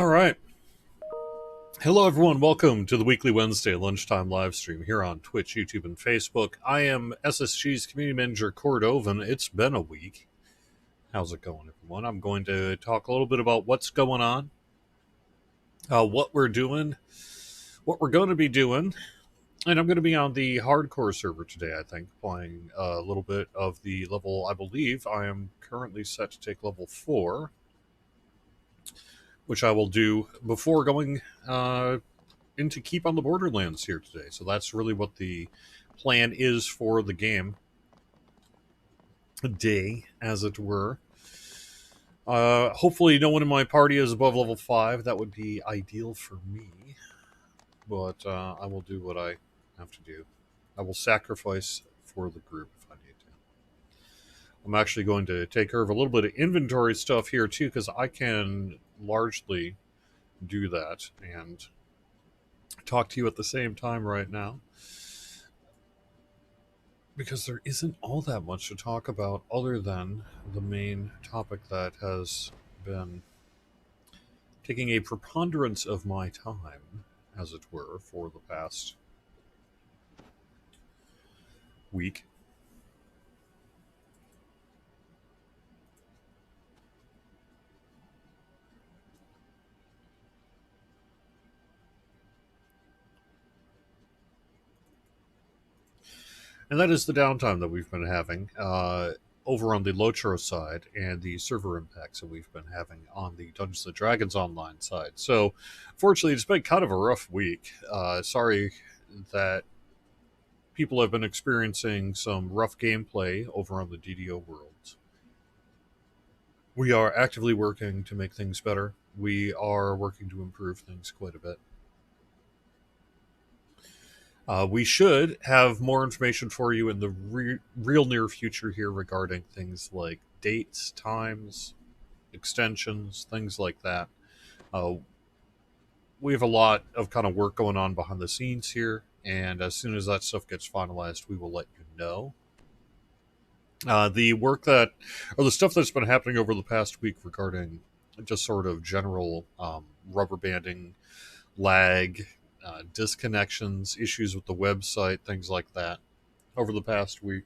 All right. Hello, everyone. Welcome to the weekly Wednesday lunchtime live stream here on Twitch, YouTube, and Facebook. I am SSG's Community Manager Cordovan. It's been a week. How's it going, everyone? I'm going to talk a little bit about what's going on, what we're doing, what we're going to be doing, and I'm going to be on the hardcore server today, I think, playing a little bit of the level, I believe I am currently set to take level 4, which I will do before going into Keep on the Borderlands here today. So that's really what the plan is for the game. A day, as it were. Hopefully no one in my party is above level 5. That would be ideal for me. But I will do what I have to do. I will sacrifice for the group if I need to. I'm actually going to take care of a little bit of inventory stuff here too, because I can largely do that and talk to you at the same time right now, because there isn't all that much to talk about other than the main topic that has been taking a preponderance of my time, as it were, for the past week. And that is the downtime that we've been having over on the Lotro side and the server impacts that we've been having on the Dungeons & Dragons online side. So, fortunately, it's been kind of a rough week. Sorry that people have been experiencing some rough gameplay over on the DDO worlds. We are actively working to make things better. We are working to improve things quite a bit. We should have more information for you in the real near future here regarding things like dates, times, extensions, things like that. We have a lot of kind of work going on behind the scenes here, and as soon as that stuff gets finalized, we will let you know. The work that, or the stuff that's been happening over the past week regarding just sort of general rubber banding, lag, disconnections, issues with the website, things like that, over the past week,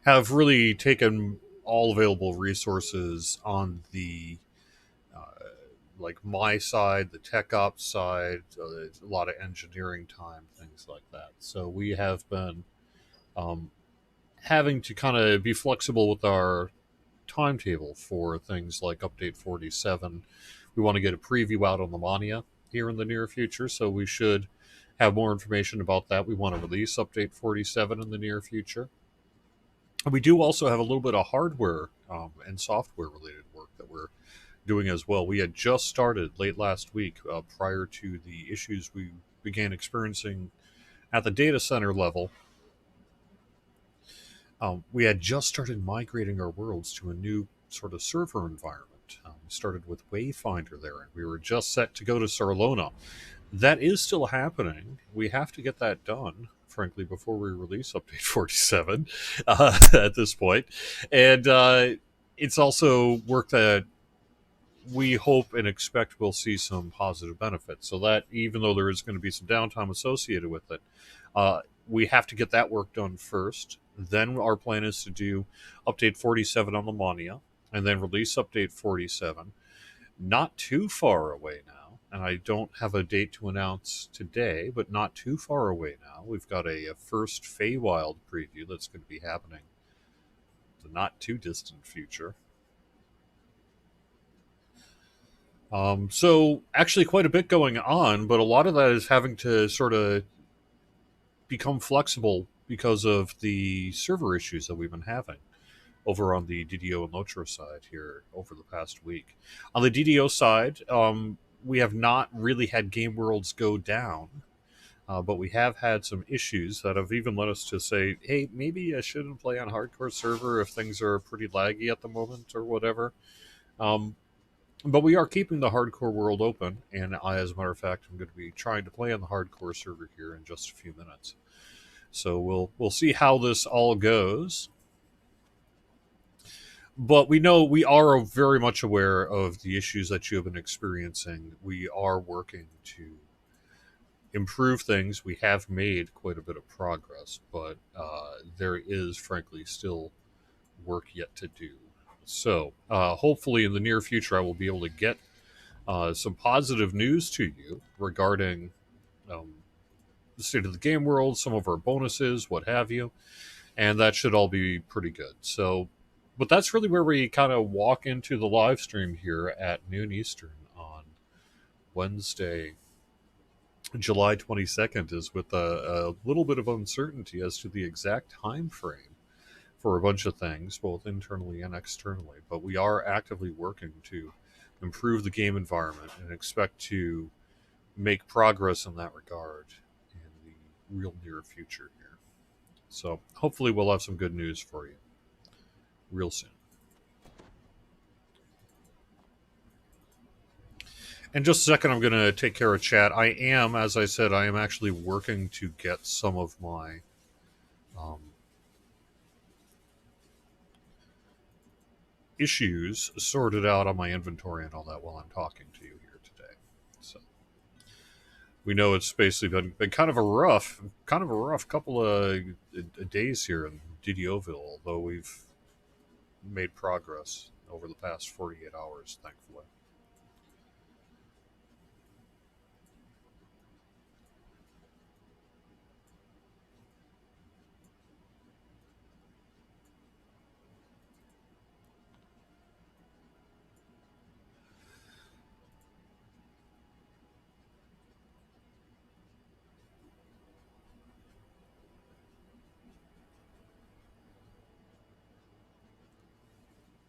have really taken all available resources on the like my side, the tech ops side, a lot of engineering time, things like that. So we have been having to kind of be flexible with our timetable for things like Update 47. We want to get a preview out on the Mania here in the near future, so we should have more information about that. We want to release Update 47 in the near future. And we do also have a little bit of hardware and software related work that we're doing as well. We had just started late last week, prior to the issues we began experiencing at the data center level. We had just started migrating our worlds to a new sort of server environment. We started with Wayfinder there, and we were just set to go to Sarlona. That is still happening. We have to get that done, frankly, before we release Update 47 at this point. And it's also work that we hope and expect we'll see some positive benefits. So that even though there is going to be some downtime associated with it, we have to get that work done first. Then our plan is to do Update 47 on the Mania, and then release Update 47. Not too far away now, and I don't have a date to announce today, but not too far away now. We've got a first Feywild preview that's going to be happening in the not too distant future. So actually quite a bit going on, but a lot of that is having to sort of become flexible because of the server issues that we've been having over on the DDO and Lotro side here over the past week. On the DDO side, we have not really had game worlds go down, but we have had some issues that have even led us to say, hey, maybe I shouldn't play on hardcore server if things are pretty laggy at the moment or whatever. But we are keeping the hardcore world open, and I, as a matter of fact, I'm going to be trying to play on the hardcore server here in just a few minutes. So we'll see how this all goes. But we know we are very much aware of the issues that you have been experiencing. We are working to improve things. We have made quite a bit of progress, but there is, frankly, still work yet to do. So, hopefully, in the near future, I will be able to get some positive news to you regarding um, the state of the game world, some of our bonuses, what have you, and that should all be pretty good. So, but that's really where we kind of walk into the live stream here at noon Eastern on Wednesday, July 22nd, is with a little bit of uncertainty as to the exact time frame for a bunch of things, both internally and externally. But we are actively working to improve the game environment and expect to make progress in that regard in the real near future here. So hopefully we'll have some good news for you real soon. In just a second, I'm going to take care of chat. I am, as I said, I am actually working to get some of my um, issues sorted out on my inventory and all that while I'm talking to you here today. So we know it's basically been kind of a rough couple of days here in DDOville, although we've made progress over the past 48 hours, thankfully.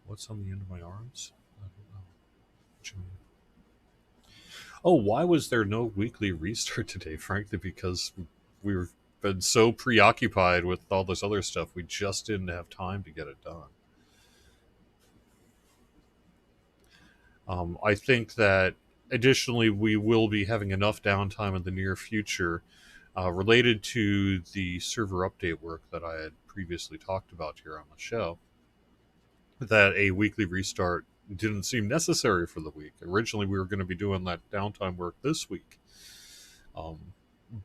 What's on the end of my arms? I don't know. What you mean? Oh, why was there no weekly restart today? Frankly, because we've been so preoccupied with all this other stuff, we just didn't have time to get it done. I think that additionally, we will be having enough downtime in the near future related to the server update work that I had previously talked about here on the show, that a weekly restart didn't seem necessary for the week. Originally, we were going to be doing that downtime work this week.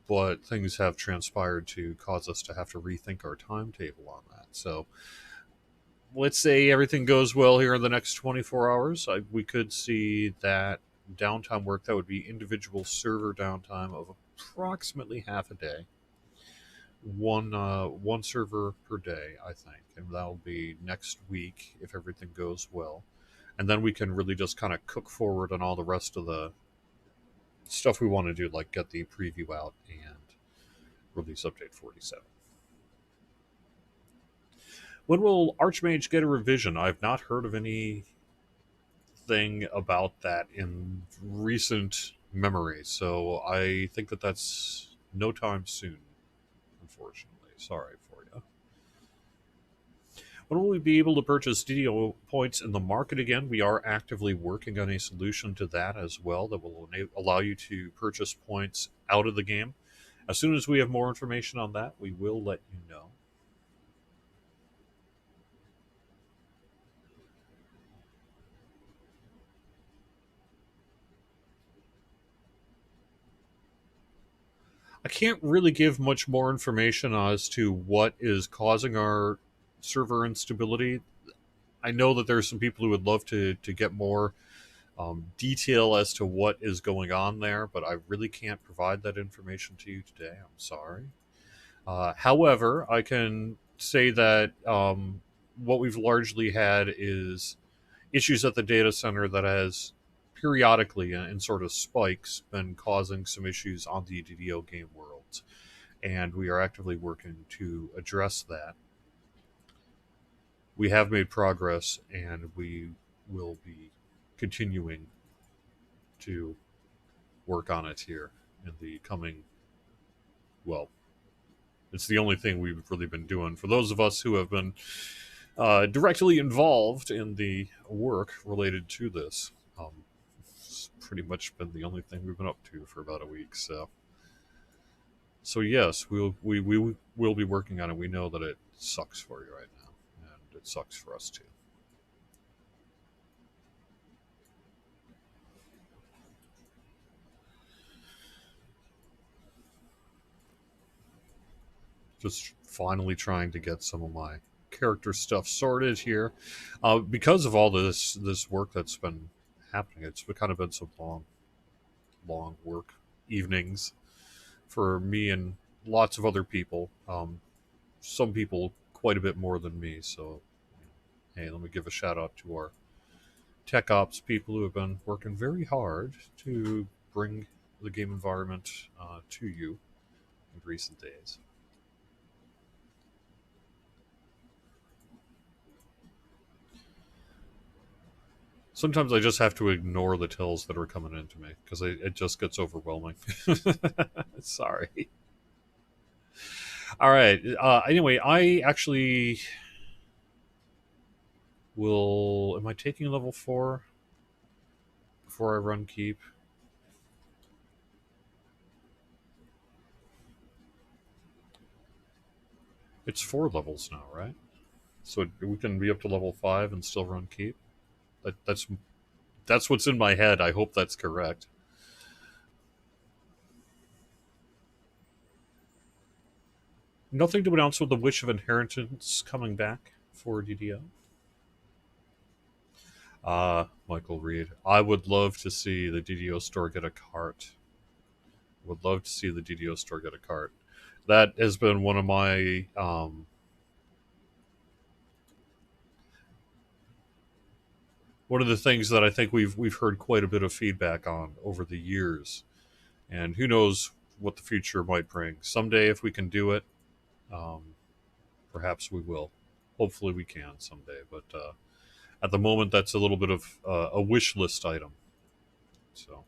But things have transpired to cause us to have to rethink our timetable on that. So let's say everything goes well here in the next 24 hours. We could see that downtime work that would be individual server downtime of approximately half a day. One server per day, I think, and that'll be next week if everything goes well. And then we can really just kind of cook forward on all the rest of the stuff we want to do, like get the preview out and release update 47. When will Archmage get a revision? I've not heard of anything about that in recent memory, so I think that that's no time soon, unfortunately. Sorry for you. When will we be able to purchase DDO points in the market again? We are actively working on a solution to that as well that will allow you to purchase points out of the game. As soon as we have more information on that, we will let you know. I can't really give much more information as to what is causing our server instability. I know that there's some people who would love to get more detail as to what is going on there, but I really can't provide that information to you today. I'm sorry. However, I can say that what we've largely had is issues at the data center that has periodically, in sort of spikes, been causing some issues on the DDO game world. And we are actively working to address that. We have made progress, and we will be continuing to work on it here in the coming, well, it's the only thing we've really been doing. For those of us who have been directly involved in the work related to this, it's pretty much been the only thing we've been up to for about a week. So yes, we will be working on it. We know that it sucks for you right now, and it sucks for us too. Just finally trying to get some of my character stuff sorted here, because of all this work that's been happening. It's kind of been some long work evenings for me and lots of other people. Some people quite a bit more than me. So, hey, let me give a shout out to our tech ops people who have been working very hard to bring the game environment to you in recent days. Sometimes I just have to ignore the tells that are coming into me because it just gets overwhelming. Sorry. All right. Anyway, I actually will. Am I taking level 4 before I run keep? It's 4 levels now, right? So we can be up to level 5 and still run keep. That's what's in my head. I hope that's correct. Nothing to announce with the Wish of Inheritance coming back for DDO. Michael Reed. I would love to see the DDO store get a cart. Would love to see the DDO store get a cart. That has been one of my one of the things that I think we've heard quite a bit of feedback on over the years, and who knows what the future might bring. Someday, if we can do it, um, perhaps we will. Hopefully, we can someday. But at the moment, that's a little bit of a wish list item. So.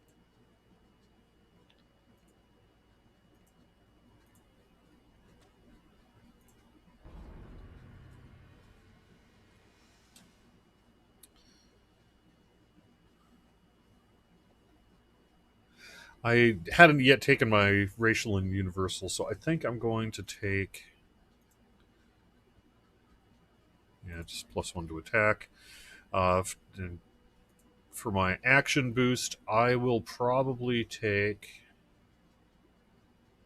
I hadn't yet taken my racial and universal, so I think I'm going to take, yeah, just +1 to attack. And for my action boost, I will probably take.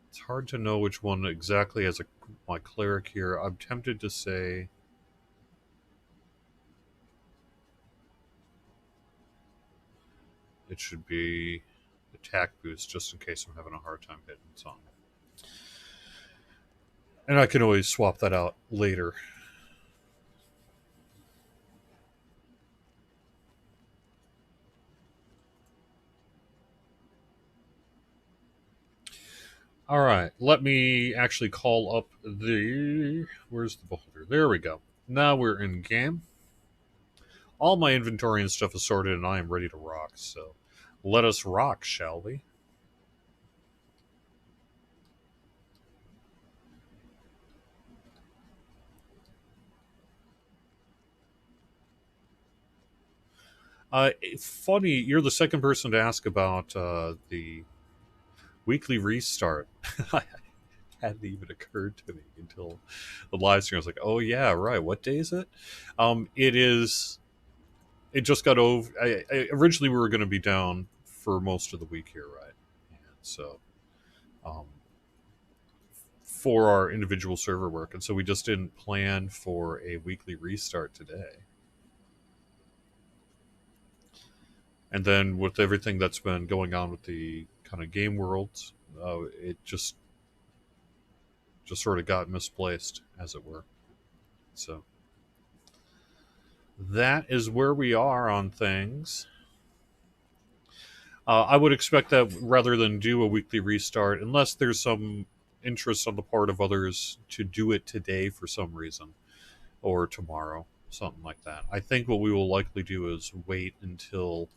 It's hard to know which one exactly as my cleric here. I'm tempted to say it should be attack boost, just in case I'm having a hard time hitting something. And I can always swap that out later. All right, let me actually call up the. Where's the beholder? There we go. Now we're in game. All my inventory and stuff is sorted, and I am ready to rock. So let us rock, shall we? Funny, you're the second person to ask about the weekly restart. Hadn't even occurred to me until the live stream. I was like, "Oh yeah, right. What day is it?" It is. It just got over. Originally, we were going to be down for most of the week here, right? And so, um, for our individual server work, and so we just didn't plan for a weekly restart today. And then with everything that's been going on with the kind of game worlds, it just sort of got misplaced, as it were. So that is where we are on things. I would expect that rather than do a weekly restart, unless there's some interest on the part of others to do it today for some reason, or tomorrow, something like that. I think what we will likely do is wait until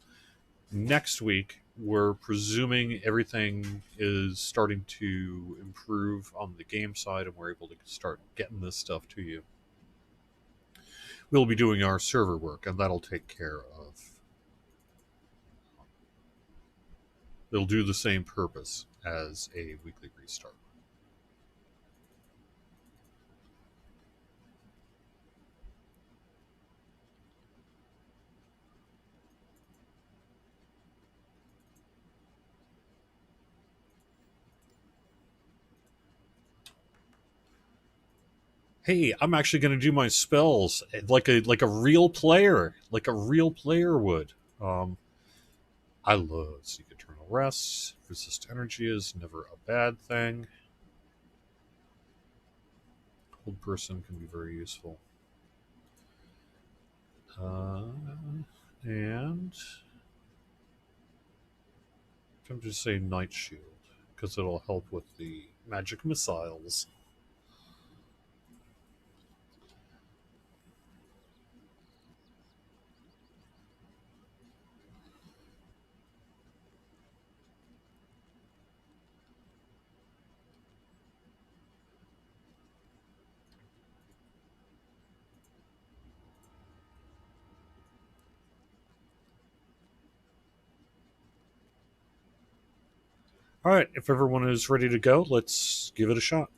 next week. We're presuming everything is starting to improve on the game side and we're able to start getting this stuff to you. We'll be doing our server work, and that'll take care of. It'll do the same purpose as a weekly restart. Hey, I'm actually going to do my spells like a real player, like a real player would. Um, I love Seek Eternal Rest. Resist energy is never a bad thing. Hold person can be very useful. And I'm just say Night Shield because it'll help with the magic missiles. All right, if everyone is ready to go, let's give it a shot.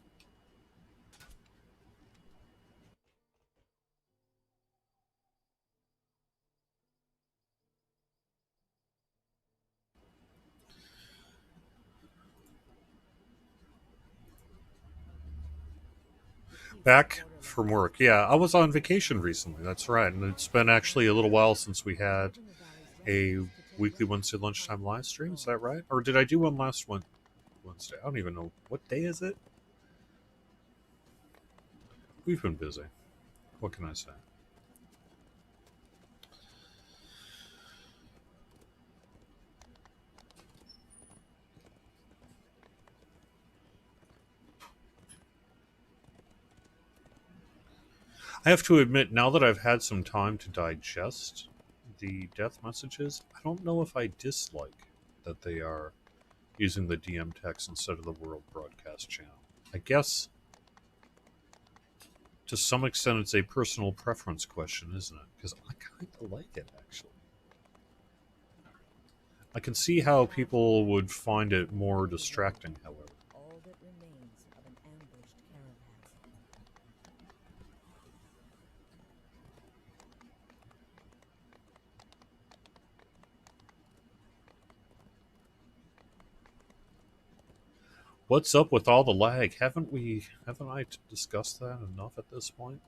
Back from work. Yeah, I was on vacation recently. That's right. And it's been actually a little while since we had a weekly Wednesday lunchtime live stream. Is that right? Or did I do one last Wednesday? I don't even know. What day is it? We've been busy. What can I say? I have to admit, now that I've had some time to digest the death messages, I don't know if I dislike that they are using the DM text instead of the world broadcast channel. I guess to some extent it's a personal preference question, isn't it? Because I kind of like it, actually. I can see how people would find it more distracting, however. All that remains of an ambushed caravan. What's up with all the lag? Haven't I discussed that enough at this point?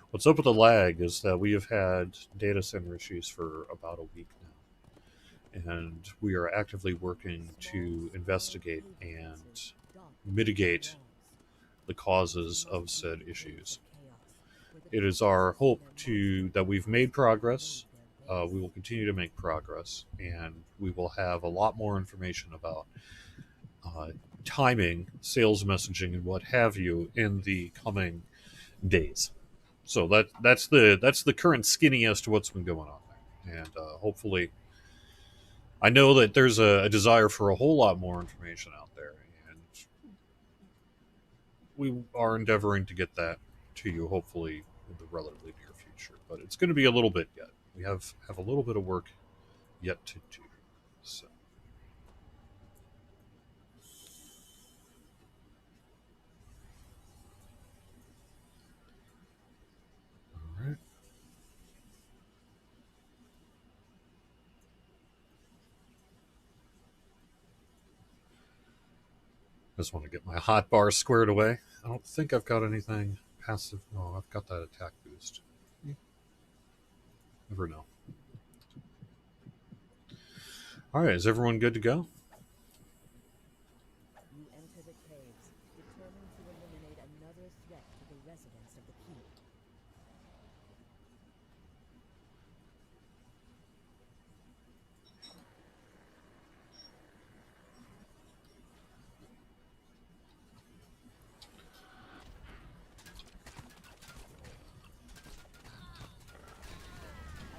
What's up with the lag is that we have had data center issues for about a week now, and we are actively working to investigate and mitigate the causes of said issues. It is our hope to that we've made progress. We will continue to make progress, and we will have a lot more information about uh, timing, sales messaging, and what have you in the coming days. So that's the current skinny as to what's been going on there, and hopefully, I know that there's a desire for a whole lot more information out there, and we are endeavoring to get that to you hopefully in the relatively near future. But it's going to be a little bit yet. We have a little bit of work yet to do. So. All right. I just want to get my hot bar squared away. I don't think I've got anything passive. No, I've got that attack boost. Never know. All right, is everyone good to go? You enter the caves, determined to eliminate another threat to the residents of the keep.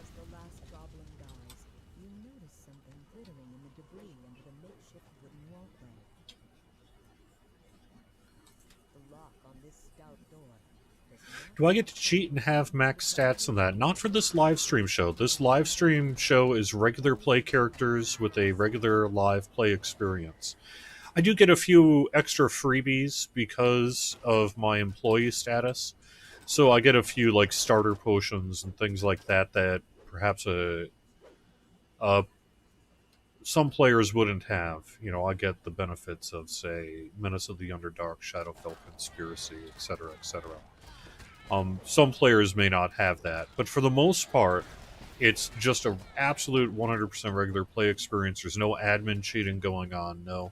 As the last goblin dies, you notice something glittering in the debris under the makeshift wooden walkway. The lock on this stout door does not. Do I get to cheat and have max stats on that? Not for this live stream show. This live stream show is regular play characters with a regular live play experience. I do get a few extra freebies because of my employee status. So I get a few like starter potions and things like that that perhaps a some players wouldn't have. You know, I get the benefits of, say, Menace of the Underdark, Shadowfell Conspiracy, etc., etc. Some players may not have that, but for the most part, it's just a absolute 100% regular play experience. There's no admin cheating going on, no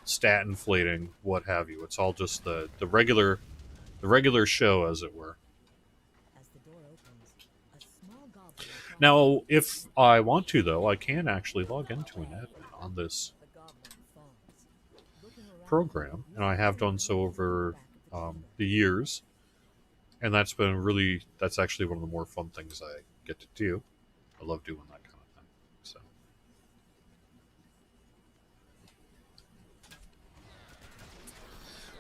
stat inflating, what have you. It's all just the regular show, as it were. As the door opens, a small goblin crawls Now, out. if I want to, though, I can actually log into an admin on this The goblin falls. Looking around, program, you and I see have someone done so moving in the over back of the chamber. the years, and that's actually one of the more fun things I get to do. I love doing that kind of thing. So,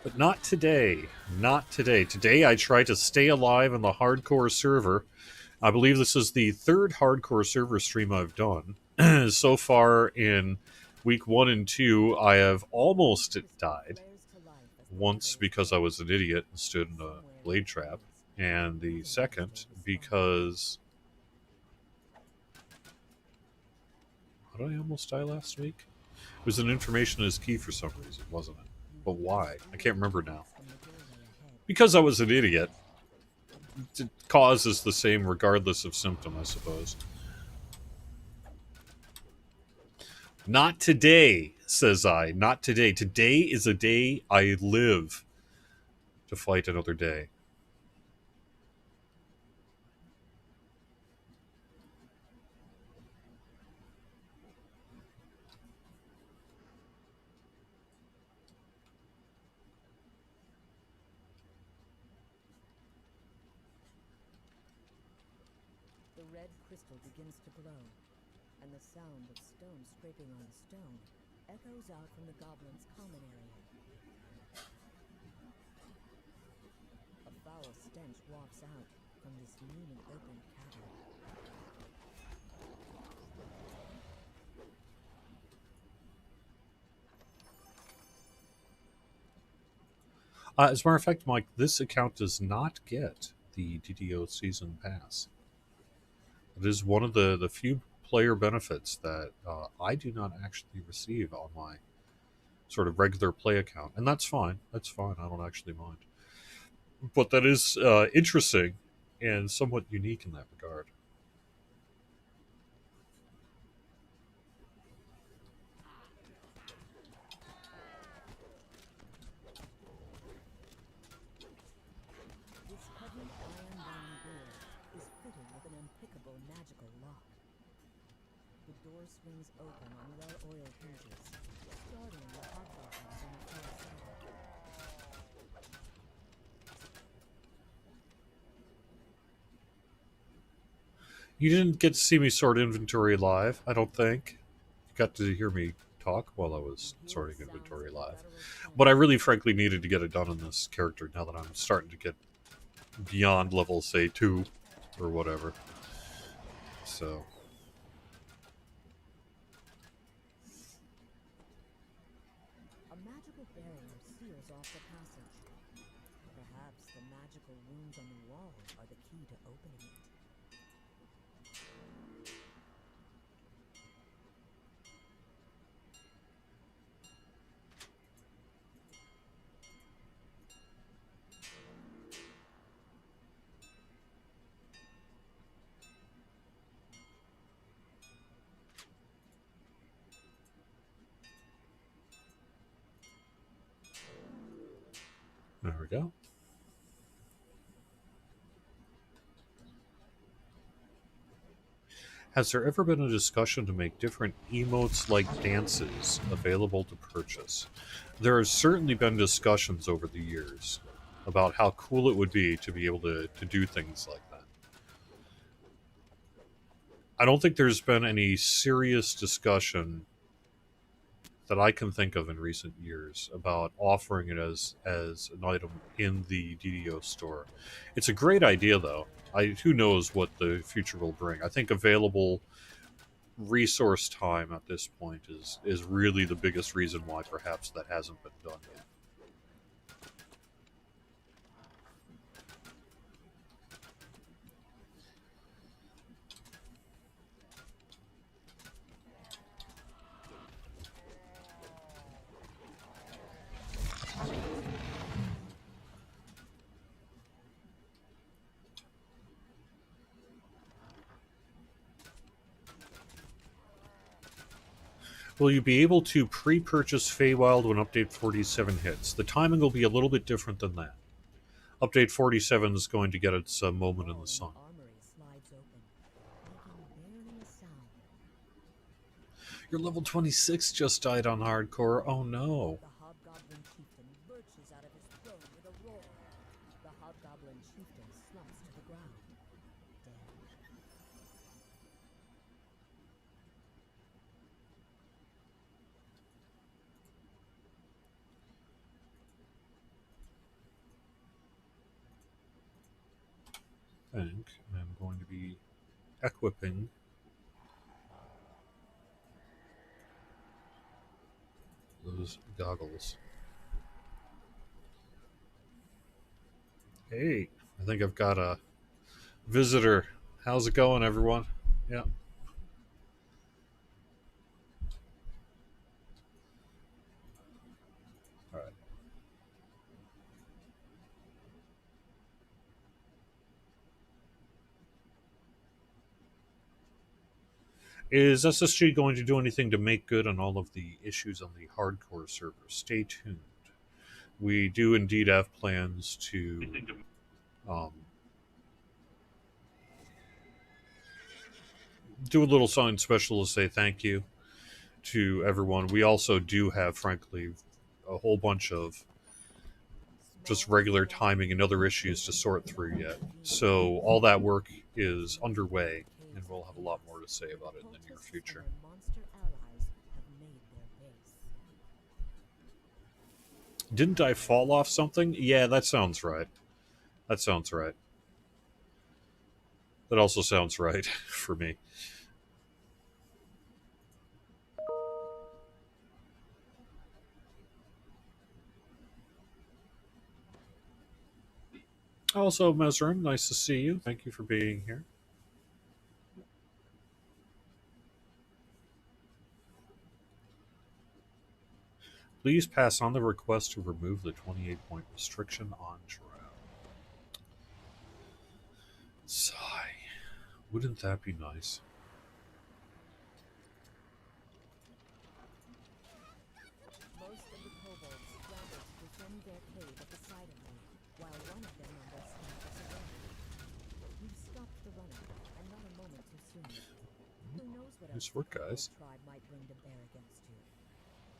but not today. Not today. Today I try to stay alive in the hardcore server. I believe this is the third hardcore server stream I've done. So far in week 1 and 2, I have almost Crystal died. flares to life as the Once lever is because I pulled. was an idiot and stood in a Somewhere in blade the trap, woods, and the another visitor second responds. because how did I almost die last week? It was an information is key for some reason, wasn't it? You But hear why? I can't squealing remember now. cries from the doorway ahead. Because I was an idiot. The cause is the same regardless of symptom, I suppose. Not today, says I. Not today. Today is a day I live to fight another day. The red crystal begins to glow, and the sound of stone scraping on stone echoes out from the goblin's common area. A foul stench wafts out from this newly opened cavern. As a matter of fact, Mike, this account does not get the DDO Season Pass. It is one of the few player benefits that I do not actually receive on my sort of regular play account. And that's fine. That's fine. I don't actually mind. But that is interesting and somewhat unique in that regard. This heavy iron-bound door is fitted with an impeccable magical lock. The door swings open on well-oiled hinges, starting the hot buttons on the far side. You didn't get to see me sort inventory live, I don't think. You got to hear me talk while I was You hear the sorting sounds inventory of the live. guttural But I chanting. really, frankly, needed to get it done in this character now that I'm starting to get beyond level, say, 2 or whatever. So, A magical barrier seals off the passage. Perhaps the magical runes on the wall are the key to opening it. there we go. Has there ever been a discussion to make different emotes like dances available to purchase? There has certainly been discussions over the years about how cool it would be to be able to do things like that. I don't think there's been any serious discussion that I can think of in recent years about offering it as an item in the DDO store. It's a great idea, though. Who knows what the future will bring? I think available resource time at this point is really the biggest reason why perhaps that hasn't been done yet. Will you be able to pre-purchase Feywild when Update 47 hits? The timing will be a little bit different than that. Update 47 is going to get its moment in the sun. Armory slides open, making barely a sound. Your level 26 just died on hardcore. Oh no. The hobgoblin chieftain lurches out of his throne with a roar. The hobgoblin chieftain slumps to the ground, dead. I think I'm going to be equipping those goggles. Hey, I think I've got a visitor. How's it going, everyone? Yeah. All right. Is SSG going to do anything to make good on all of the issues on the hardcore server? Stay tuned. We do indeed have plans to do a little something special to say thank you to everyone. We also do have, frankly, a whole bunch of just regular timing and other issues to sort through yet. So all that work is underway, and we'll have a lot more to say about it in the near future. Monster allies have made their base. Didn't I fall off something? Yeah, that sounds right. That sounds right. That also sounds right for me. Also, Mesrin, nice to see you. Thank you for being here. Please pass on the request to remove the 28-point restriction on Drow. Sigh. Wouldn't that be nice? Most of the kobolds scramble to defend their cave at the side of me, while one of their numbers scampers away. You've stopped the running, and not a moment too soon. Who knows what Nice else work, the kobold guys. tribe might bring to bear against you.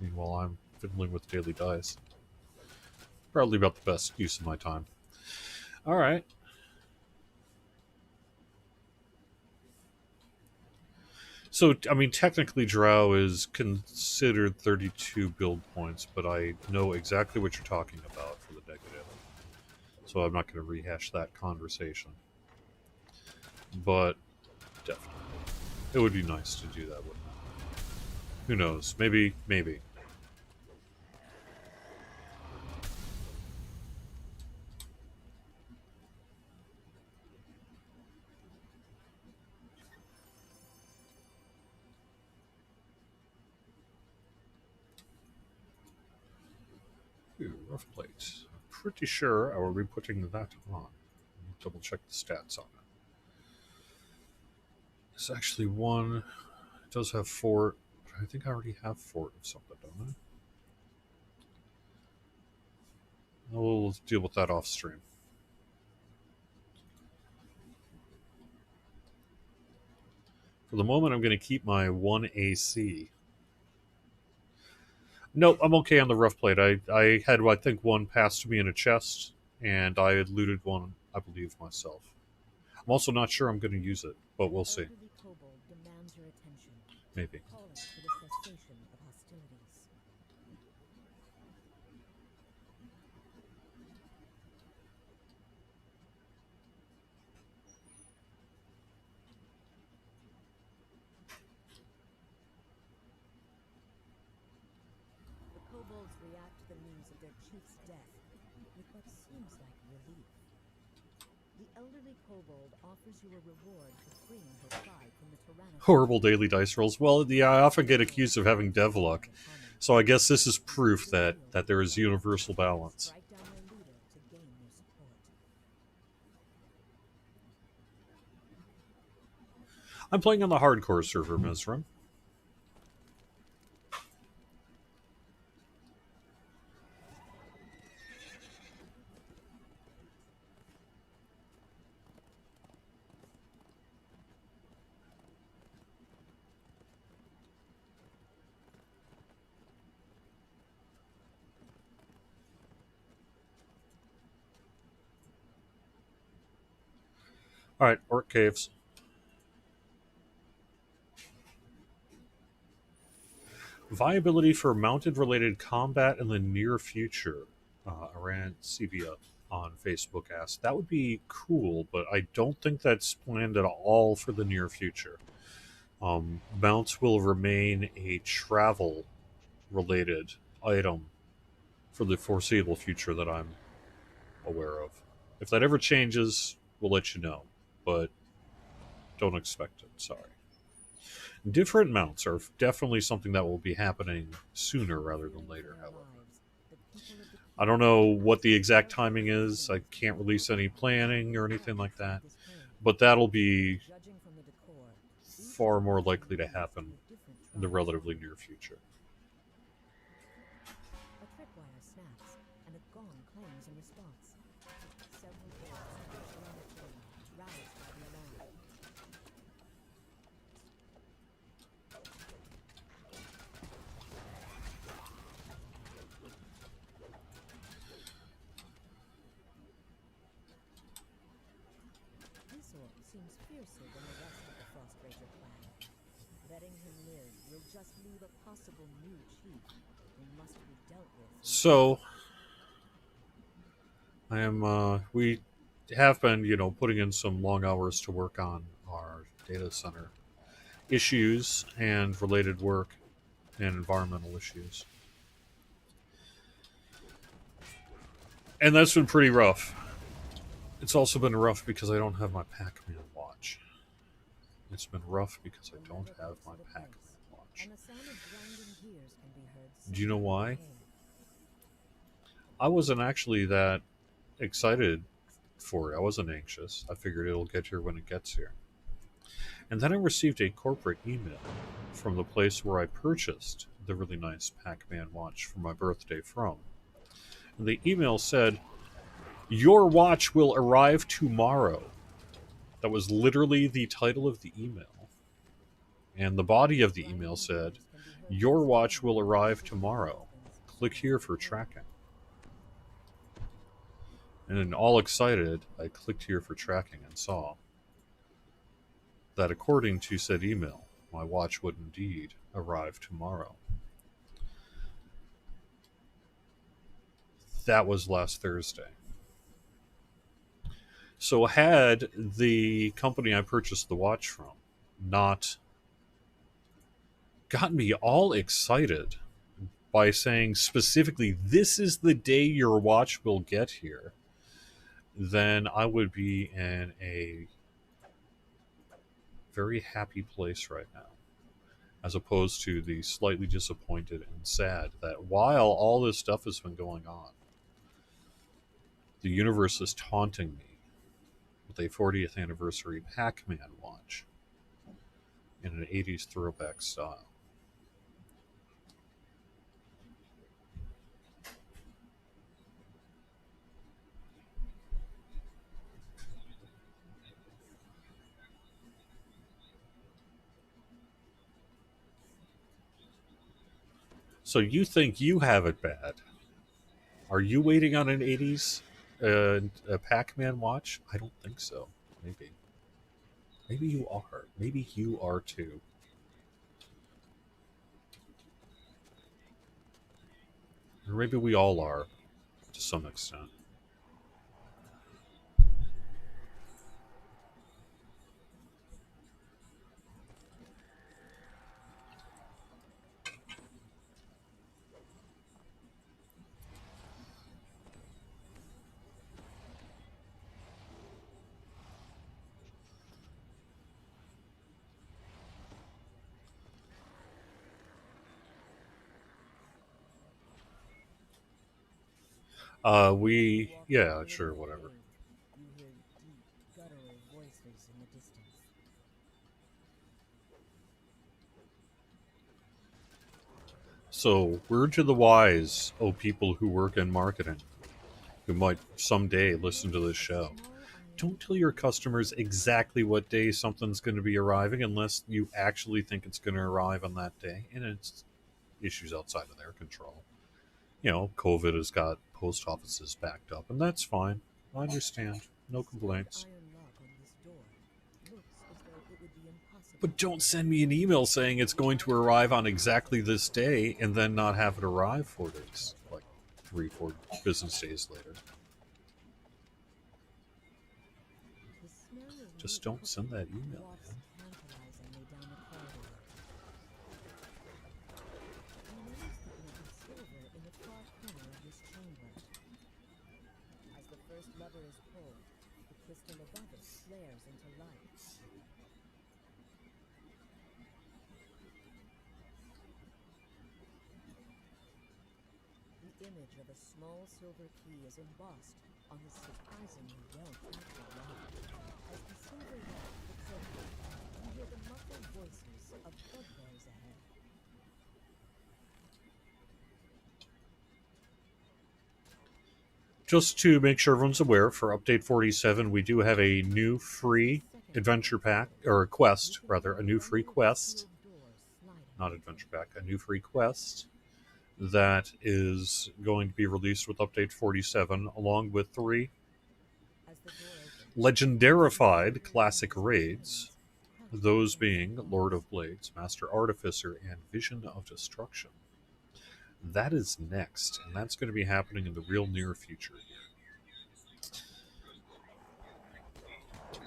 Meanwhile, I'm fiddling with daily dice. Probably about the best use of my time. All right. So, I mean, technically, Drow is considered 32 build points, but I know exactly what you're talking about for the negative. So I'm not going to rehash that conversation. But definitely. It would be nice to do that, wouldn't it? Who knows? Maybe. Ooh, rough plate. I'm pretty sure I will be putting that on. Double check the stats on it. It's actually one. It does have fort, but I think I already have fort of something, don't I? We'll deal with that off stream. For the moment, I'm going to keep my 1 AC. Nope, I'm okay on the rough plate. I had, I think, one passed to me in a chest, and I had looted one, I believe, myself. I'm also not sure I'm going to use it, but we'll see. Elderly kobold demands your attention, Maybe. calling for the cessation of hostilities. The kobolds react to the news of their chief's death with what seems like relief. The elderly kobold offers you a reward for freeing her pride from the tyrannical... Horrible daily dice rolls. Well, yeah, I often get accused of having devluck, so I guess this is proof that there is universal balance. Strike down their leader to gain their support. I'm playing on the hardcore server, Mesrim. All right, Orc Caves. Viability for mounted-related combat in the near future. Aran Sevilla on Facebook asked. That would be cool, but I don't think that's planned at all for the near future. Mounts will remain a travel-related item for the foreseeable future that I'm aware of. If that ever changes, we'll let you know, but don't expect it. Sorry. Different mounts are definitely something that will be happening sooner rather than later, however. I don't know what the exact timing is. I can't release any planning or anything like that, but that'll be far more likely to happen in the relatively near future. A tripwire snaps, and a gong clangs in response. Several orcs crash around the flame, roused by the alarm. This orc seems fiercer than the rest of the Frostrager clan. Letting him live will just leave a possible new chief who must be dealt with. So, we have been, putting in some long hours to work on our data center issues and related work and environmental issues. And that's been pretty rough. It's also been rough because I don't have my Pac-Man watch. It's been rough because I don't have my Pac-Man watch. Do you know why? I wasn't actually that excited for it. I wasn't anxious. I figured it'll get here when it gets here. And then I received a corporate email from the place where I purchased the really nice Pac-Man watch for my birthday from. And the email said, "Your watch will arrive tomorrow." That was literally the title of the email. And the body of the email said, "Your watch will arrive tomorrow. Click here for tracking." And all excited, I clicked here for tracking and saw that according to said email, my watch would indeed arrive tomorrow. That was last Thursday. So had the company I purchased the watch from not gotten me all excited by saying specifically, "This is the day your watch will get here," then I would be in a very happy place right now, as opposed to the slightly disappointed and sad that while all this stuff has been going on, the universe is taunting me with a 40th anniversary Pac-Man watch in an 80s throwback style. So you think you have it bad? Are you waiting on an 80s a Pac-Man watch? I don't think so. Maybe. Maybe you are. Maybe you are too. Or maybe we all are, to some extent. Yeah, sure, whatever. You hear deep, guttural voices in the distance. So, word to the wise, oh people who work in marketing, who might someday listen to this show. Don't tell your customers exactly what day something's going to be arriving unless you actually think it's going to arrive on that day, and it's issues outside of their control. COVID has got post offices backed up, and that's fine. I understand. No complaints. Iron lock on this door. But don't send me an email saying it's going to arrive on exactly this day and then not have it arrive 4 days, like 3, 4 business days later. The smell of Just meat don't send cooking that email, wafts man. tantalizingly down the corridor. You notice the glint of silver in the far corner of this chamber. As the first lever is pulled, the crystal above it flares into light. The image of a small silver key is embossed on the surprisingly well-crafted lock. As the silver lock flicks open, you hear the muffled voices of bugbears ahead. Just to make sure everyone's aware, for update 47, we do have a new free adventure pack, or a quest, rather, a new free quest, not adventure pack, a new free quest that is going to be released with update 47, along with 3 legendarified classic raids, those being Lord of Blades, Master Artificer, and Vision of Destruction. That is next, and that's going to be happening in the real near future.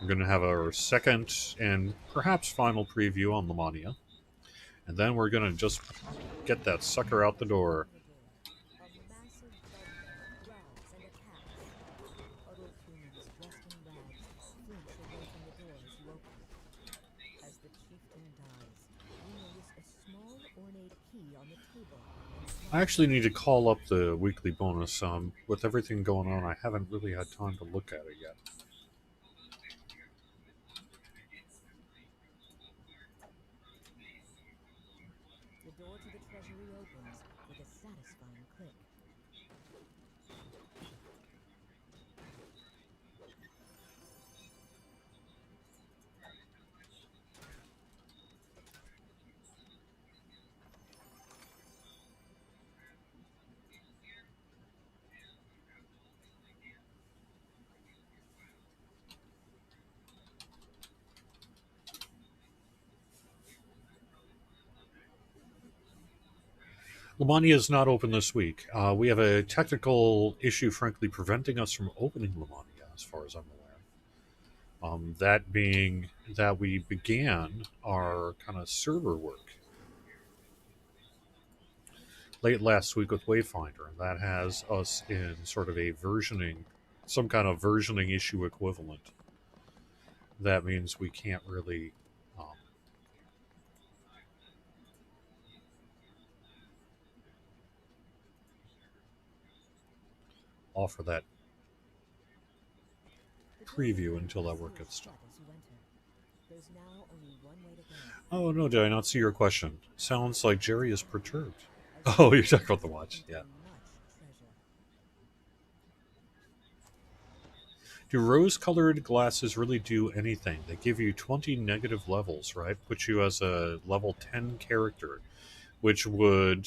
We're going to have our second and perhaps final preview on Lamania, and then we're going to just get that sucker out the door. A massive bugbear growls and attacks. Huddled humans dressed in rags flinch away from the door as you open it. As the chieftain dies, you notice a small ornate key on the table. I actually need to call up the weekly bonus. With everything going on, I haven't really had time to look at it yet. The door to the treasury opens with a satisfying click. Lamania is not open this week. We have a technical issue, frankly, preventing us from opening Lamania, as far as I'm aware. That being that we began our kind of server work late last week with Wayfinder, and that has us in sort of a versioning, some kind of versioning issue equivalent. That means we can't really offer that preview until that work gets done. There's now only one way to go. Oh, no, did I not see your question? Sounds like Jerry is perturbed. Oh, you're talking about the watch, yeah. Do rose-colored glasses really do anything? They give you 20 negative levels, right? Put you as a level 10 character, which would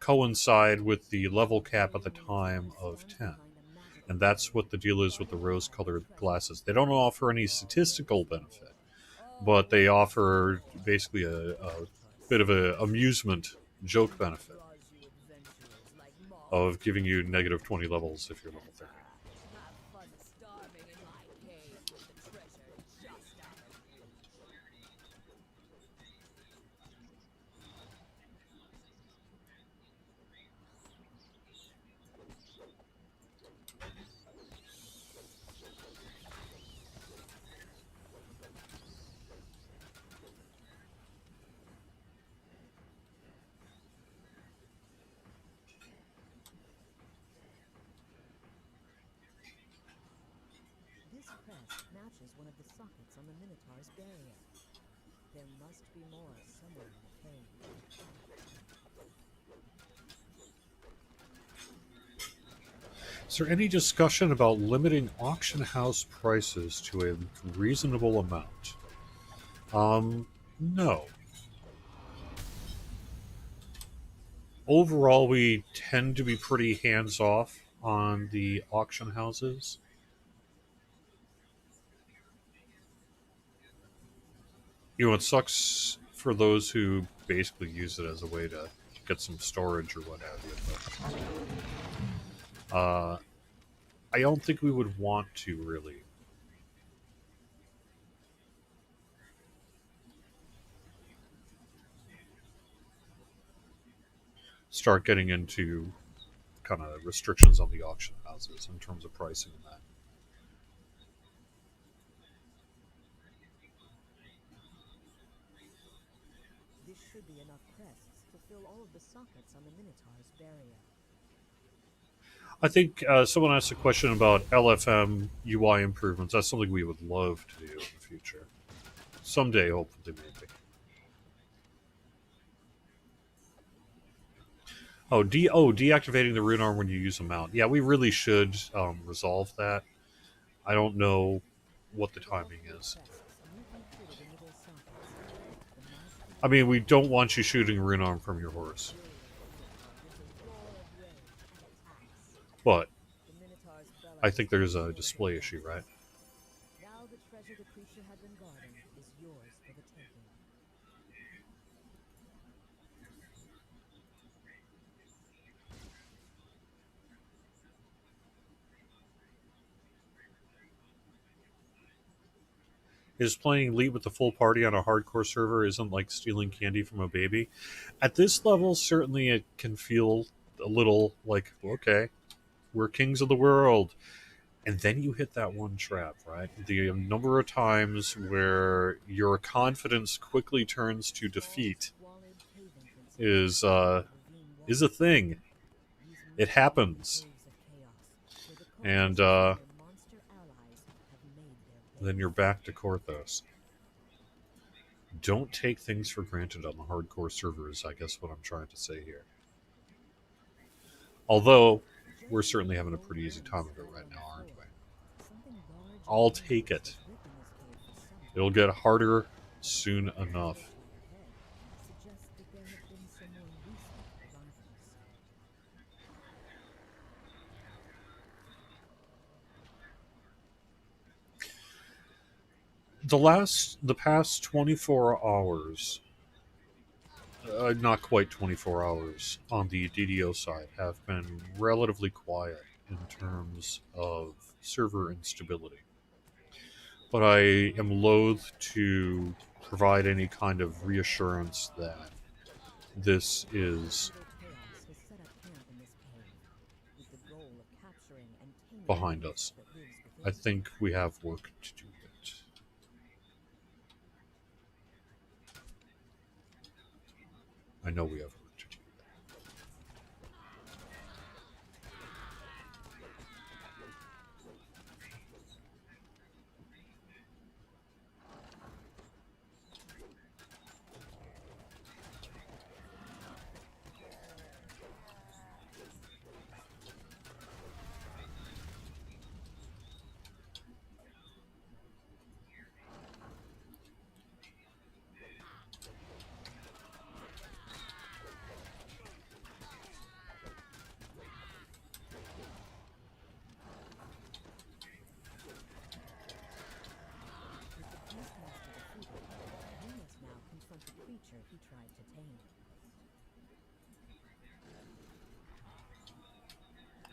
coincide with the level cap at the time of 10. And that's what the deal is with the rose-colored glasses. They don't offer any statistical benefit, but they offer basically a bit of an amusement joke benefit of giving you negative 20 levels if you're level 30. This crest matches one of the sockets on the Minotaur's barrier. There must be more somewhere in the cave. Is there any discussion about limiting auction house prices to a reasonable amount? No. Overall, we tend to be pretty hands off on the auction houses. You know, it sucks for those who basically use it as a way to get some storage or what have you. But I don't think we would want to really start getting into kind of restrictions on the auction houses in terms of pricing and that. This should be enough crests to fill all of the sockets on the Minotaur's barrier. I think someone asked a question about LFM UI improvements. That's something we would love to do in the future. Someday, hopefully, maybe. Deactivating the rune arm when you use a mount. Yeah, we really should resolve that. I don't know what the timing is. I mean, we don't want you shooting rune arm from your horse, but I think there's a display issue, right? Now the treasure the creature had been guarding is yours for the taking. Is playing Elite with the full party on a hardcore server isn't like stealing candy from a baby. At this level, certainly it can feel a little like, okay, we're kings of the world. And then you hit that one trap, right? The number of times where your confidence quickly turns to defeat is a thing. It happens. And then you're back to Korthos. Don't take things for granted on the hardcore servers, I guess what I'm trying to say here. Although, we're certainly having a pretty easy time of it right now, aren't we? I'll take it. It'll get harder soon enough. The past 24 hours, not quite 24 hours on the DDO side, have been relatively quiet in terms of server instability. But I am loath to provide any kind of reassurance that this is behind us. I think we have work to do yet. I know we have work to do.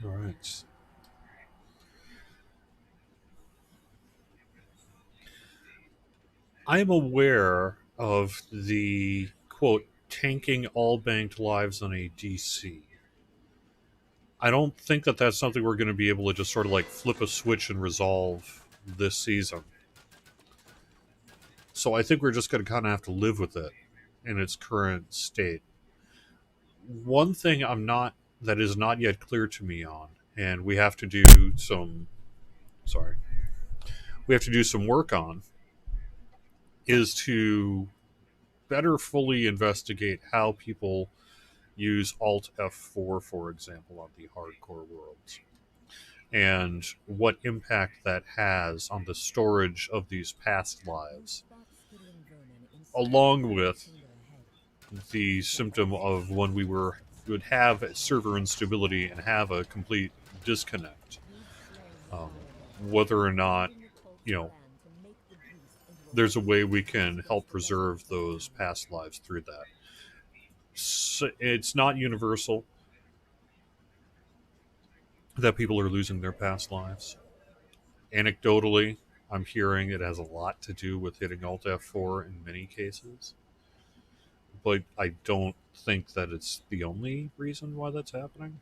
All right. I am aware of the quote tanking all banked lives on a DC. I don't think that that's something we're going to be able to just sort of like flip a switch and resolve this season. So I think we're just going to kind of have to live with it in its current state. One thing that is not yet clear to me on, and we have to do some work on, is to better fully investigate how people use Alt F4, for example, on the hardcore worlds, and what impact that has on the storage of these past lives, along with the symptom of when would have server instability and have a complete disconnect. Whether or not, you know, there's a way we can help preserve those past lives through that. So it's not universal that people are losing their past lives. Anecdotally, I'm hearing it has a lot to do with hitting Alt F4 in many cases, but I don't think that it's the only reason why that's happening.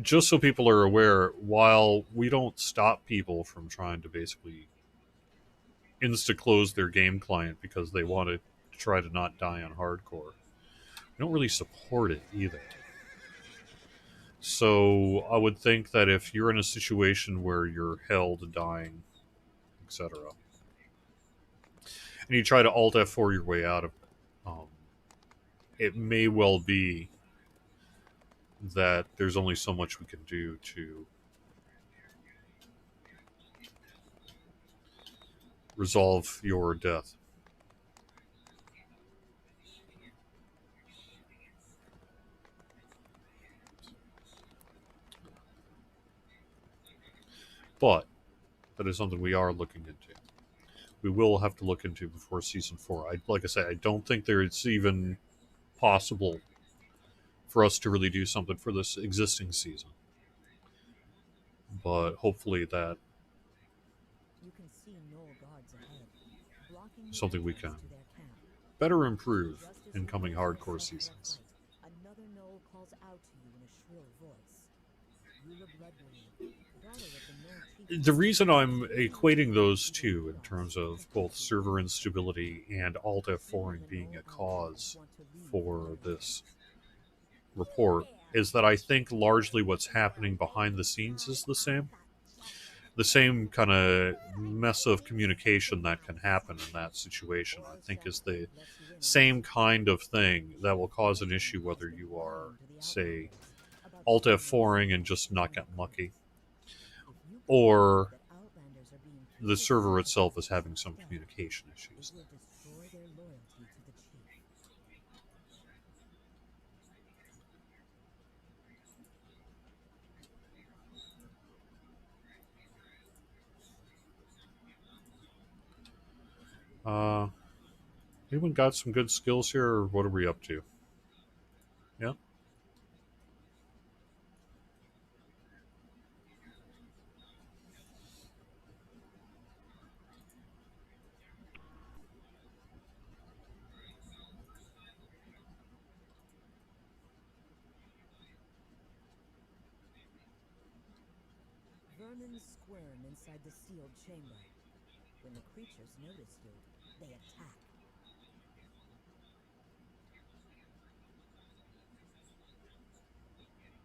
Just so people are aware, while we don't stop people from trying to basically insta close their game client because they want to try to not die on hardcore, we don't really support it either. So I would think that if you're in a situation where you're held, dying, etc., and you try to Alt F4 your way out of, um, it may well be that there's only so much we can do to resolve your death. But that is something we are looking into. We will have to look into before season 4. Like I say, I don't think there it's even possible for us to really do something for this existing season. But hopefully that You can see Knoll guards ahead, blocking the something we entrance can to their camp. better improve Just as in you coming prepare to hardcore step in their seasons. fight, another Knoll calls out to you in a shrill voice. Eula Bloodbreed, daughter of the Knoll chief. The reason I'm equating those two in terms of both server instability and Alt F4ing being a cause for this report is that I think largely what's happening behind the scenes is the same. The same kind of mess of communication that can happen in that situation, I think, is the same kind of thing that will cause an issue whether you are, say, Alt F4ing and just not get lucky, or the server itself is having some communication issues. Will destroy their loyalty to the chief. Uh, anyone got some good skills here, or what are we up to? Yeah. Vermin squirm inside the sealed chamber. When the creatures notice you, they attack.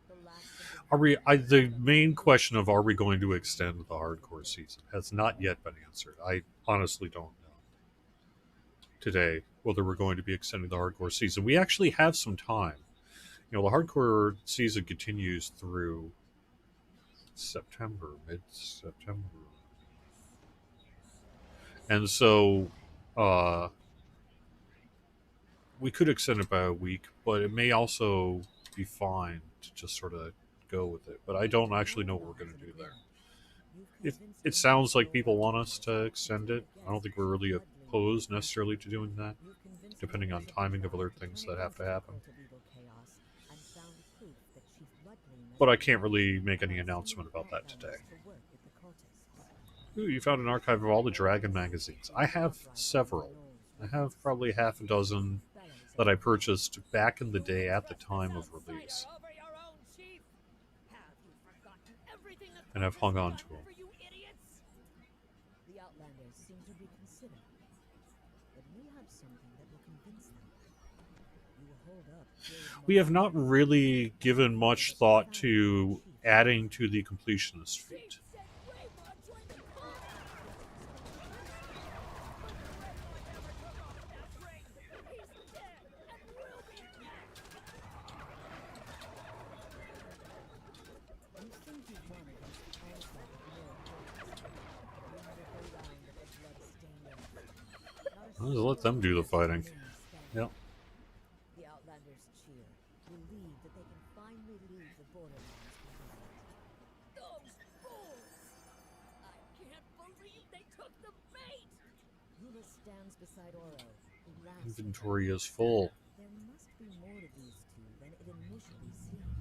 The last of the Are we? The main question of are we going to extend the hardcore season has not yet been answered. I honestly don't know today whether we're going to be extending the hardcore season. We actually have some time. You know, the hardcore season continues through September, mid-September, and so uh, we could extend it by a week, but it may also be fine to just sort of go with it. But I don't actually know what we're going to do there. It sounds like people want us to extend it. I don't think we're really opposed necessarily to doing that, depending on timing of other things that have to happen. But I can't really make any announcement about that today. Ooh, you found an archive of all the Dragon magazines. I have several. I have probably half a dozen that I purchased back in the day at the time of release, and I've hung on to them. The Outlanders seem to reconsider, but we have something that will convince them. You will hold up. We have not really given much thought to adding to the completionist feat. Let's let them do the fighting. Yep. The Outlanders cheer, relieved that they can finally leave the borderlands behind. Those fools! I can't believe they took the beside Oro, who laughs with Inventory is full. There must be more to these two than it initially seemed.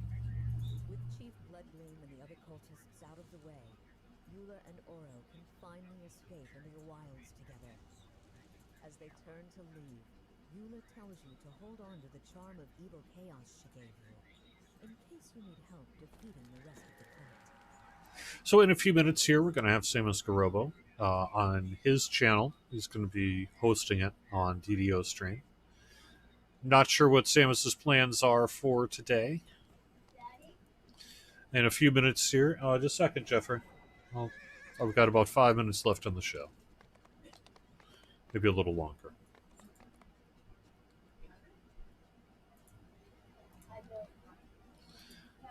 With Chief Bloodgleam and the other cultists out of the way, Eula and Oro can finally escape into the wilds together. As they turn to leave, Eula tells you to hold on to the charm of evil chaos she gave you, in case you need help defeating the rest of the cult. So in a few minutes here, we're going to have Samus Garobo on his channel. He's going to be hosting it on DDO stream. Not sure what Samus's plans are for today. In a few minutes here, just a second, Jeffrey. Well, I've got about 5 minutes left on the show. Maybe a little longer.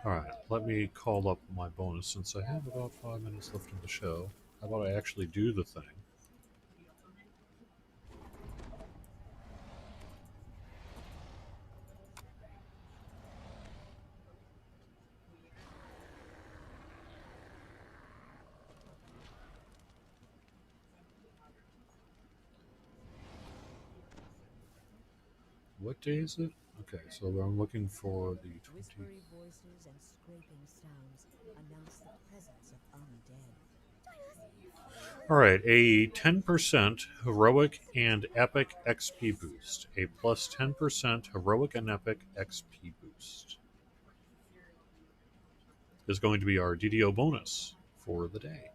Alright, let me call up my bonus since I have about 5 minutes left in the show. How about I actually do the thing? What day is it? Okay, so I'm looking for the 20th. Whispery voices and scraping sounds announce the presence of undead. Alright, a 10% heroic and epic XP boost. A plus 10% heroic and epic XP boost is going to be our DDO bonus for the day.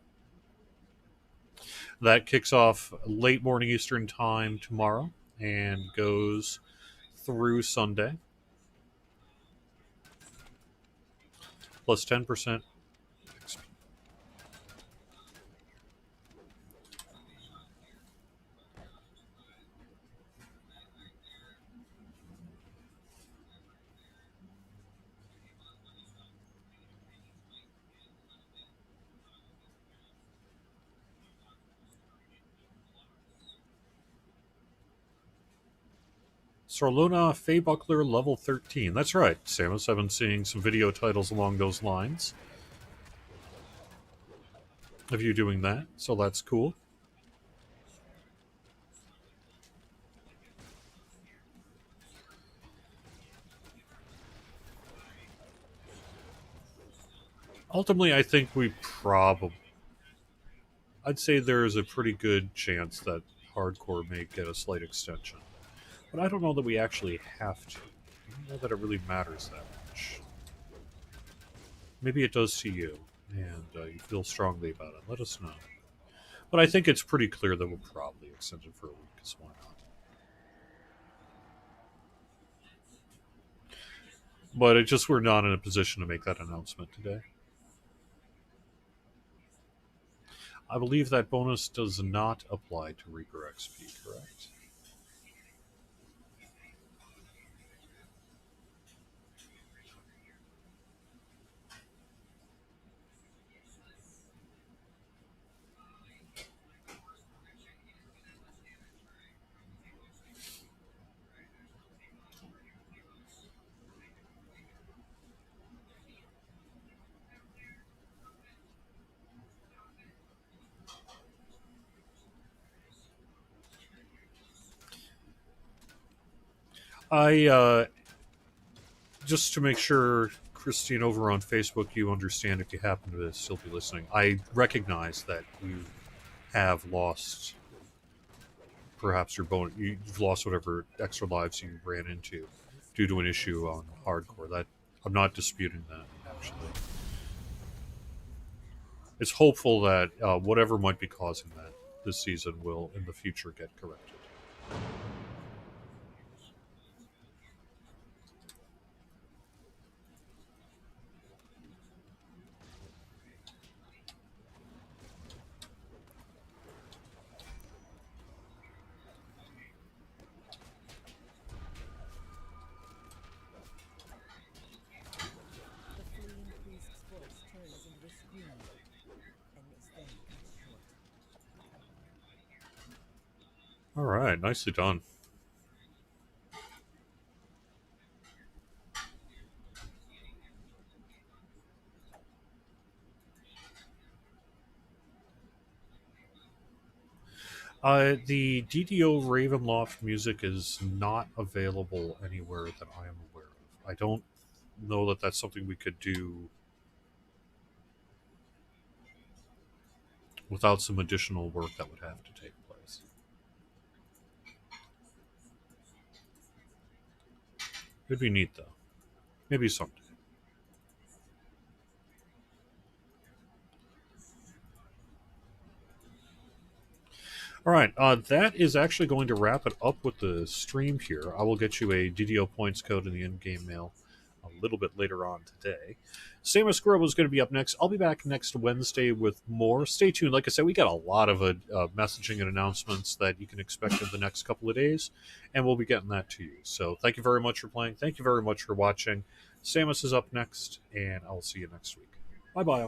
That kicks off late morning Eastern time tomorrow and goes through Sunday. Plus 10%. Sarlona Faybuckler level 13. That's right, Samus. I've been seeing some video titles along those lines of you doing that, so that's cool. Ultimately, I think I'd say there's a pretty good chance that hardcore may get a slight extension. But I don't know that we actually have to. I don't know that it really matters that much. Maybe it does to you, and you feel strongly about it. Let us know. But I think it's pretty clear that we'll probably extend it for a week, so why not? But we're not in a position to make that announcement today. I believe that bonus does not apply to Reaper XP, correct? Just to make sure, Christine, over on Facebook, you understand if you happen to still be listening. I recognize that you have lost perhaps your bonus. You've lost whatever extra lives you ran into due to an issue on hardcore. That I'm not disputing that, actually. It's hopeful that whatever might be causing that this season will, in the future, get corrected. The fleeing priest's voice turns into a scream, and is then cut short. All right, nicely done. The DDO Ravenloft music is not available anywhere that I am aware of. I don't know that that's something we could do without some additional work that would have to take place. It'd be neat, though. Maybe someday. All right, that is actually going to wrap it up with the stream here. I will get you a DDO points code in the in-game mail a little bit later on today. Samus Grove is going to be up next. I'll be back next Wednesday with more. Stay tuned. Like I said, we got a lot of messaging and announcements that you can expect in the next couple of days, and we'll be getting that to you. So thank you very much for playing. Thank you very much for watching. Samus is up next, and I'll see you next week. Bye-bye.